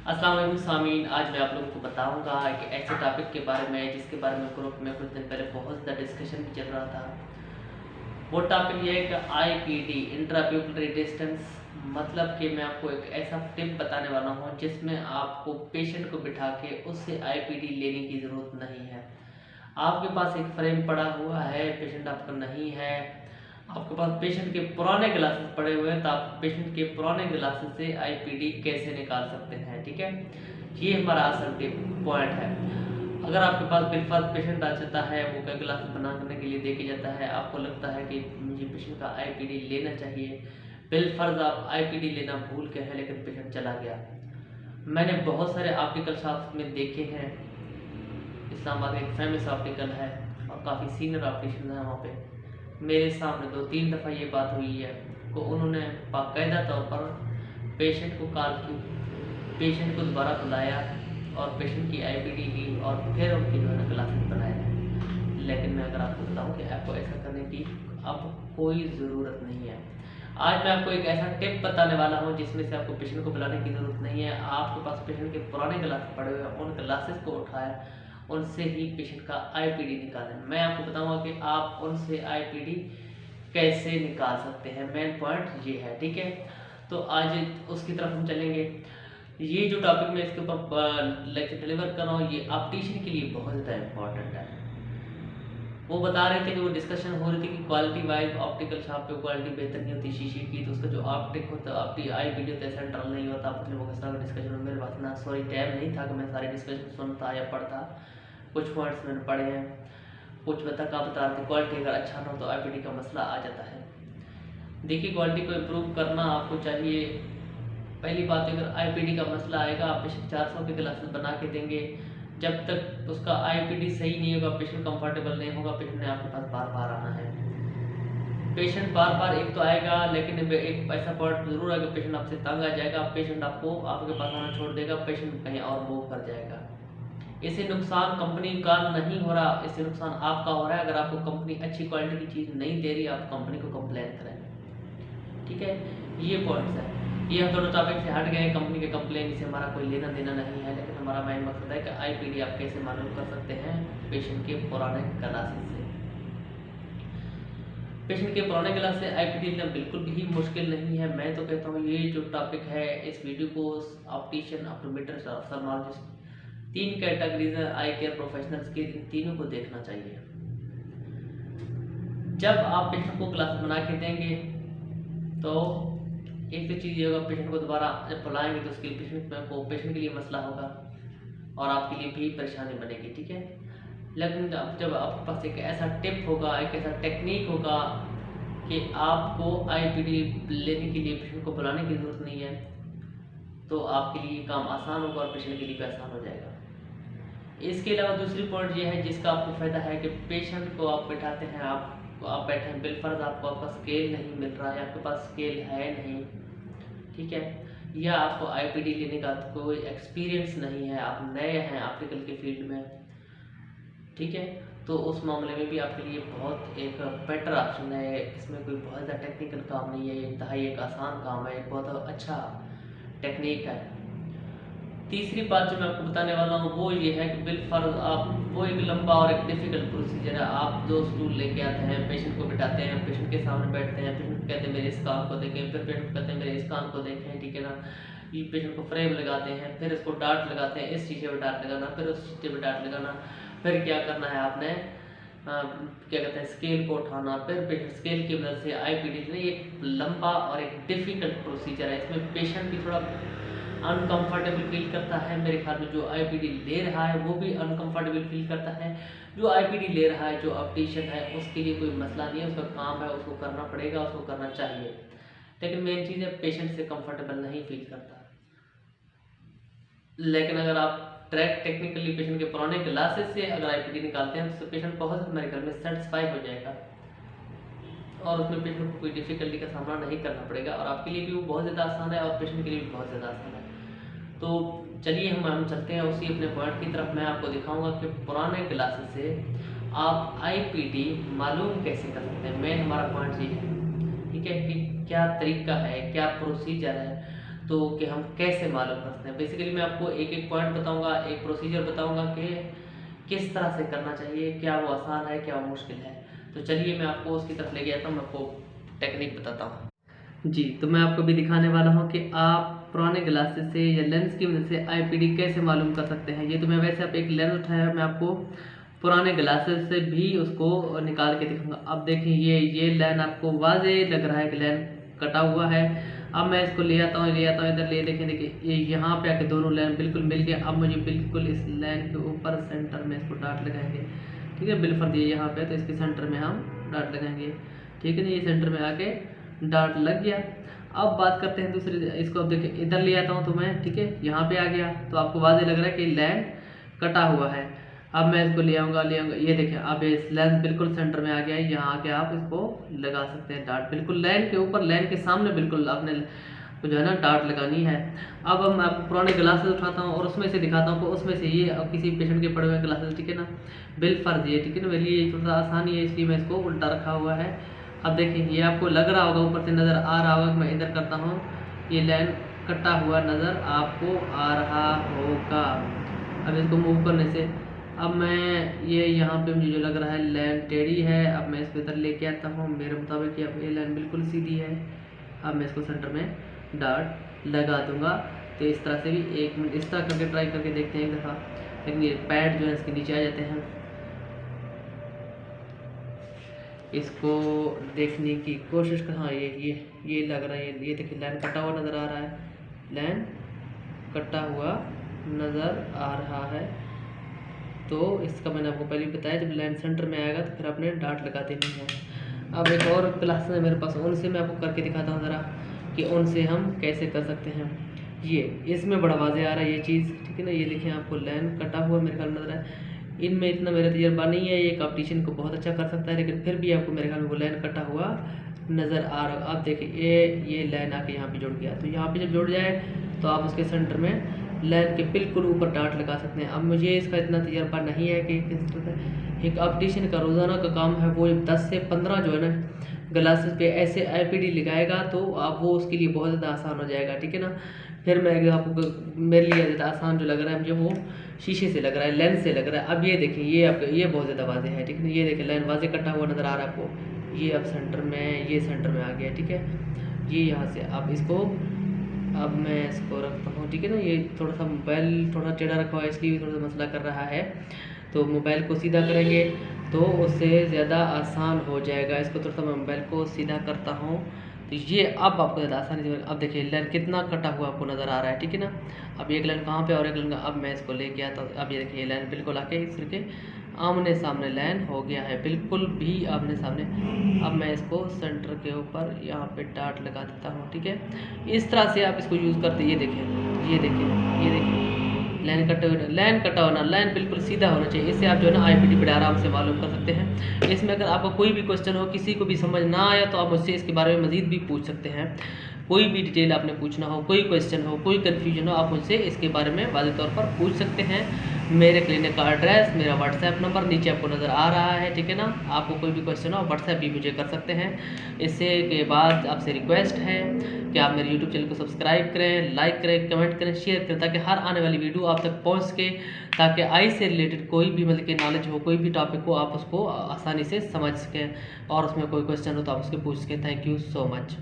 अस्सलाम वालेकुम सामीन। आज मैं आप लोगों को बताऊंगा कि ऐसे टॉपिक के बारे में जिसके बारे में ग्रुप में कुछ दिन पहले बहुत ज़्यादा डिस्कशन भी चल रहा था। वो टॉपिक ये है कि IPD इंट्राप्यूपिलरी डिस्टेंस, मतलब कि मैं आपको एक ऐसा टिप बताने वाला हूँ जिसमें आपको पेशेंट को बिठा के उससे IPD लेने की ज़रूरत नहीं है। आपके पास एक फ्रेम पड़ा हुआ है, पेशेंट आपका नहीं है, आपके पास पेशेंट के पुराने ग्लासेस पड़े हुए हैं, तो आप पेशेंट के पुराने ग्लासेस से IPD कैसे निकाल सकते हैं। ठीक है, ये हमारा असल टिप पॉइंट है। अगर आपके पास बिलफर्ज पेशेंट आ जाता है, वो का ग्लास बनाने के लिए दे के जाता है, आपको लगता है कि मुझे पेशेंट का IPD लेना चाहिए, बिलफर्ज आप IPD लेना भूल के हैं लेकिन पेशेंट चला गया। मैंने बहुत सारे ऑप्टिकल शॉप्स में देखे हैं, इस्लामाबाद एक फेमस ऑप्टिकल है और काफ़ी सीनियर ऑप्टिशियन है वहाँ पे। मेरे सामने 2-3 दफ़ा ये बात हुई है को उन्होंने बाकायदा तौर पर पेशेंट को कॉल की, पेशेंट को दोबारा बुलाया और पेशेंट की IPD ली और फिर उनकी जो है ना क्लासेस बनाया। लेकिन मैं अगर आपको बताऊं कि आपको ऐसा करने की अब कोई ज़रूरत नहीं है। आज मैं आपको एक ऐसा टिप बताने वाला हूं जिसमें से आपको पेशेंट को बुलाने की ज़रूरत नहीं है। आपके पास पेशेंट के पुराने ग्लासेस पड़े हुए हैं, उन ग्लासेस को उठाया, उनसे ही पेशेंट का IPD निकालें। मैं आपको बताऊंगा कि आप उनसे IPD कैसे निकाल सकते हैं। मेन पॉइंट ये है। ठीक है, तो आज उसकी तरफ हम चलेंगे। ये जो टॉपिक मैं इसके ऊपर लेक्चर डिलीवर कर रहा हूँ, ये ऑप्टिशियन के लिए बहुत ज़्यादा इम्पॉर्टेंट है। वो बता रहे थे कि वो डिस्कशन हो रही थी कि क्वालिटी वाइज ऑप्टिकल शॉप पे क्वालिटी बेहतर नहीं होती शीशे की, तो उसका जो ऑप्टिक होता है आपकी IPD होता है सेंट्रल नहीं होता। कुछ लोगों के साथ डिस्कशन में मेरे पास ना सॉरी टाइम नहीं था कि मैं सारे डिस्कशन सुनता या पढ़ता। कुछ पॉइंट्स मैंने पढ़े हैं, कुछ बता रहे थे क्वालिटी अगर अच्छा ना हो तो IPD का मसला आ जाता है। देखिए, क्वालिटी को इम्प्रूव करना आपको चाहिए। पहली बात, अगर IPD का मसला आएगा, आप पेशेंट 400 के ग्लासेस बना के देंगे, जब तक उसका IPD सही नहीं होगा, पेशेंट कंफर्टेबल नहीं होगा, पेशेंट ने आपके पास बार बार आना है। पेशेंट बार बार एक तो आएगा, लेकिन एक ऐसा पॉइंट जरूर आएगा, पेशेंट आपसे तंग आ जाएगा, पेशेंट आपको आपके पास आना छोड़ देगा, पेशेंट कहीं और मूव कर जाएगा। इससे नुकसान कंपनी का नहीं हो रहा, इससे नुकसान आपका हो रहा है। अगर आपको कंपनी अच्छी क्वालिटी की चीज़ नहीं दे रही, आप कंपनी को कंप्लेन करें। ठीक है, ये पॉइंट्स है। ये हम दोनों टॉपिक से हट गए, कंपनी के कंप्लेन से हमारा कोई लेना देना नहीं है, लेकिन हमारा मेन मकसद है कि IPD आप कैसे मालूम कर सकते हैं पेशेंट के पुराने ग्लासेस से। पेशेंट के पुराने ग्लास से IPD लेना बिल्कुल भी मुश्किल नहीं है। मैं तो कहता हूँ ये जो टॉपिक है, इस वीडियो को ऑप्टिशियन, ऑप्टोमेट्रिस्ट और ऑप्थेल्मोलॉजिस्ट, 3 कैटेगरीज है आई केयर प्रोफेशनल्स की, इन तीनों को देखना चाहिए। जब आप पेशेंट को ग्लास बना के देंगे तो एक तो चीज़ ये होगा, पेशेंट को दोबारा जब बुलाएंगे तो उसके लिए पेशेंट के लिए मसला होगा और आपके लिए भी परेशानी बनेगी। ठीक है, लेकिन जब आपके पास एक ऐसा टिप होगा, एक ऐसा टेक्निक होगा कि आपको IPD लेने के लिए पेशेंट को बुलाने की ज़रूरत नहीं है, तो आपके लिए काम आसान होगा और पेशेंट के लिए भी आसान हो जाएगा। इसके अलावा दूसरी पॉइंट ये है जिसका आपको फ़ायदा है कि पेशेंट को आप बैठाते हैं, आप बैठे हैं, बिलफर्ज आपका स्केल नहीं मिल रहा है, आपके पास स्केल है नहीं, ठीक है, या आपको IPD लेने का कोई एक्सपीरियंस नहीं है, आप नए हैं ऑप्टिकल के फील्ड में, ठीक है, तो उस मामले में भी आपके लिए बहुत एक बेटर ऑप्शन है। इसमें कोई बहुत ज़्यादा टेक्निकल काम नहीं है, ये इंतहाई एक आसान काम है, एक बहुत अच्छा टेक्निक है। तीसरी बात जो मैं आपको बताने वाला हूँ वो ये है कि बिलफर्ज आप वो एक लंबा और एक डिफ़िकल्ट प्रोसीजर है। आप 2 स्टूल लेके आते हैं, पेशेंट को बिठाते हैं, पेशेंट के सामने बैठते हैं, पेशेंट कहते हैं मेरे इस कान को देखें, फिर पेशेंट कहते हैं मेरे इस कान को देखें, ठीक है ना। ये पेशेंट को फ्रेम लगाते हैं, फिर इसको डार्ट लगाते हैं, इस शीशे पर डार्ट लगाना, फिर उस शीशे पर डार्ट लगाना, फिर क्या करना है आपने क्या कहते हैं स्केल को उठाना, फिर पेशेंट स्केल की मदद से IPD लेना। ये एक लंबा और एक डिफ़िकल्ट प्रोसीजर है। इसमें पेशेंट भी थोड़ा अनकंफर्टेबल फील करता है। मेरे ख्याल में जो IPD ले रहा है वो भी अनकंफर्टेबल फील करता है। जो IPD ले रहा है, जो ऑप्टिशियन है, उसके लिए कोई मसला नहीं है, उसका काम है, उसको करना पड़ेगा, उसको करना चाहिए। लेकिन मेन चीज़ है पेशेंट से कंफर्टेबल नहीं फील करता। लेकिन अगर आप ट्रैक टेक्निकली पेशेंट के पुराने ग्लासेस से अगर IPD निकालते हैं तो पेशेंट बहुत मेरे ख्याल में सेटिस्फाई हो जाएगा और उसमें पेशेंट को कोई डिफ़िकल्टी का सामना नहीं करना पड़ेगा और आपके लिए भी वो बहुत ज़्यादा आसान है और पेशेंट के लिए भी बहुत ज़्यादा आसान है। तो चलिए हम चलते हैं उसी अपने पॉइंट की तरफ। मैं आपको दिखाऊंगा कि पुराने ग्लासेस से आप IPD मालूम कैसे कर सकते हैं। मेन हमारा पॉइंट ये है, ठीक है, कि क्या तरीका है, क्या प्रोसीजर है। तो कि हम कैसे मालूम कर सकते हैं। बेसिकली मैं आपको एक एक पॉइंट बताऊंगा, एक प्रोसीजर बताऊंगा कि किस तरह से करना चाहिए, क्या वो आसान है, क्या वो मुश्किल है। तो चलिए मैं आपको उसकी तरफ ले गया था, मैं आपको टेक्निक बताता हूँ जी। तो मैं आपको भी दिखाने वाला हूँ कि आप पुराने ग्लासेस से या लेंस की मदद से आईपीडी कैसे मालूम कर सकते हैं। ये तो मैं वैसे आप एक लेंस उठाया, मैं आपको पुराने ग्लासेस से भी उसको निकाल के दिखाऊंगा। अब देखिए ये लाइन आपको वाज़ेह लग रहा है कि लाइन कटा हुआ है। अब मैं इसको ले आता हूँ इधर ले, देखिए ये यहाँ पे आके दोनों लाइन बिल्कुल मिल गए। अब मुझे बिल्कुल इस लाइन के ऊपर सेंटर में इसको डाट लगाएंगे, ठीक है। बिल्कुल दिए यहाँ पे, तो इसके सेंटर में हम डाट लगाएंगे, ठीक है ना। ये सेंटर में आके डाट लग गया। अब बात करते हैं दूसरी, इसको अब देखिए इधर ले आता हूँ तो मैं, ठीक है, यहाँ पे आ गया तो आपको वाज़ेह लग रहा है कि लाइन कटा हुआ है। अब मैं इसको ले आऊँगा, ये देखिए अब इस लेंस बिल्कुल सेंटर में आ गया है। यहाँ आके आप इसको लगा सकते हैं डाट, बिल्कुल लाइन के ऊपर, लाइन के सामने बिल्कुल आपने जो है ना डाट लगानी है। अब मैं आपको पुराने ग्लासेस उठाता हूँ और उसमें से दिखाता हूँ कि उसमें से ये किसी पेशेंट के पड़े हुए ग्लासेस, ठीक है ना, बिल फर्ज ये, ठीक है ना। मेरे लिए थोड़ा सा आसानी है इसलिए मैं इसको उल्टा रखा हुआ है। अब देखिए ये आपको लग रहा होगा, ऊपर से नज़र आ रहा होगा, मैं इधर करता हूँ, ये लाइन कटा हुआ नज़र आपको आ रहा होगा। अब इसको मूव करने से अब मैं ये यहाँ पे मुझे जो लग रहा है लाइन टेढ़ी है। अब मैं इसको इधर लेके आता हूँ, मेरे मुताबिक ये अब ये लाइन बिल्कुल सीधी है। अब मैं इसको सेंटर में डाट लगा दूंगा। तो इस तरह से भी 1 मिनट इस तरह करके ट्राई करके देखते हैं एक दफ़ा, लेकिन ये पैड जो है इसके नीचे आ जाते हैं। इसको देखने की कोशिश कर, हाँ ये लग रहा है, ये देखिए लाइन कटा हुआ नज़र आ रहा है, लाइन कटा हुआ नज़र आ रहा है। तो इसका मैंने आपको पहले ही बताया, जब लाइन सेंटर में आएगा तो फिर आपने डाट लगा देनी है। अब एक और क्लास है मेरे पास, उनसे मैं आपको करके दिखाता हूँ ज़रा कि उनसे हम कैसे कर सकते हैं। ये इसमें बड़ा वाज़ेह आ रहा है ये चीज़, ठीक है ना। ये देखें आपको लाइन कटा हुआ मेरे ख्याल में नज़र है। इनमें इतना मेरा तजर्बा नहीं है, ये कंपटीशन को बहुत अच्छा कर सकता है, लेकिन फिर भी आपको मेरे ख्याल में वो लाइन कटा हुआ नज़र आ रहा। अब देखिए ये लाइन आके यहाँ पे जुड़ गया, तो यहाँ पे जब जुड़ जाए तो आप उसके सेंटर में लाइन के बिल्कुल ऊपर डाट लगा सकते हैं। अब मुझे इसका इतना तजर्बा नहीं है कि एक ऑप्टिशियन का रोज़ाना का काम है, वो 10 से 15 जो है ना ग्लासेस पे ऐसे आईपीडी लगाएगा तो आप वो उसके लिए बहुत ज़्यादा आसान हो जाएगा, ठीक है ना। फिर मैं आपको, मेरे लिए ज़्यादा आसान जो लग रहा है मुझे वो शीशे से लग रहा है, लेंस से लग रहा है। अब ये देखिए ये आपका ये बहुत ज़्यादा वाज़ेह है, ठीक है ना। ये देखिए लाइन वाज़ेह कटा हुआ नज़र आ रहा है आपको, ये अब सेंटर में, ये सेंटर में आ गया, ठीक है। ये यहाँ से आप इसको, अब मैं इसको रखता हूँ, ठीक है ना। ये थोड़ा सा मोबाइल थोड़ा टेढ़ा रखा हुआ है इसलिए थोड़ा सा मसला कर रहा है, तो मोबाइल को सीधा करेंगे तो उससे ज़्यादा आसान हो जाएगा। इसको थोड़ा सा मैं मोबाइल को सीधा करता हूँ तो ये अब आपको ज़्यादा आसानी से, अब देखिए लाइन कितना कटा हुआ आपको नज़र आ रहा है, ठीक है ना। अब एक लाइन कहाँ पे और एक लाइन, अब मैं इसको लेके आता हूँ। अब ये देखिए लाइन बिल्कुल आके इस के आमने सामने लाइन हो गया है, बिल्कुल भी आमने सामने। अब मैं इसको सेंटर के ऊपर यहाँ पे डाट लगा देता हूँ, ठीक है। इस तरह से आप इसको यूज़ करते, ये देखिए लाइन कटा होना, लाइन बिल्कुल सीधा होना चाहिए। इससे आप जो है ना आईपीडी बड़े आराम से मालूम कर सकते हैं। इसमें अगर आपको कोई भी क्वेश्चन हो, किसी को भी समझ ना आया तो आप मुझसे इसके बारे में मज़ीद भी पूछ सकते हैं। कोई भी डिटेल आपने पूछना हो, कोई क्वेश्चन हो, कोई कन्फ्यूजन हो, आप मुझसे इसके बारे में वाज़ेह तौर पर पूछ सकते हैं। मेरे क्लिनिक का एड्रेस, मेरा व्हाट्सएप नंबर नीचे आपको नज़र आ रहा है, ठीक है ना। आपको कोई भी क्वेश्चन हो व्हाट्सएप भी मुझे कर सकते हैं। इससे के बाद आपसे रिक्वेस्ट है कि आप मेरे यूट्यूब चैनल को सब्सक्राइब करें, लाइक करें, कमेंट करें, शेयर करें, ताकि हर आने वाली वीडियो आप तक पहुँच सके, ताकि आई से रिलेटेड कोई भी मतलब कि नॉलेज हो, कोई भी टॉपिक हो, आप उसको आसानी से समझ सकें और उसमें कोई क्वेश्चन हो तो आप उसके पूछ सकें। Thank you so much.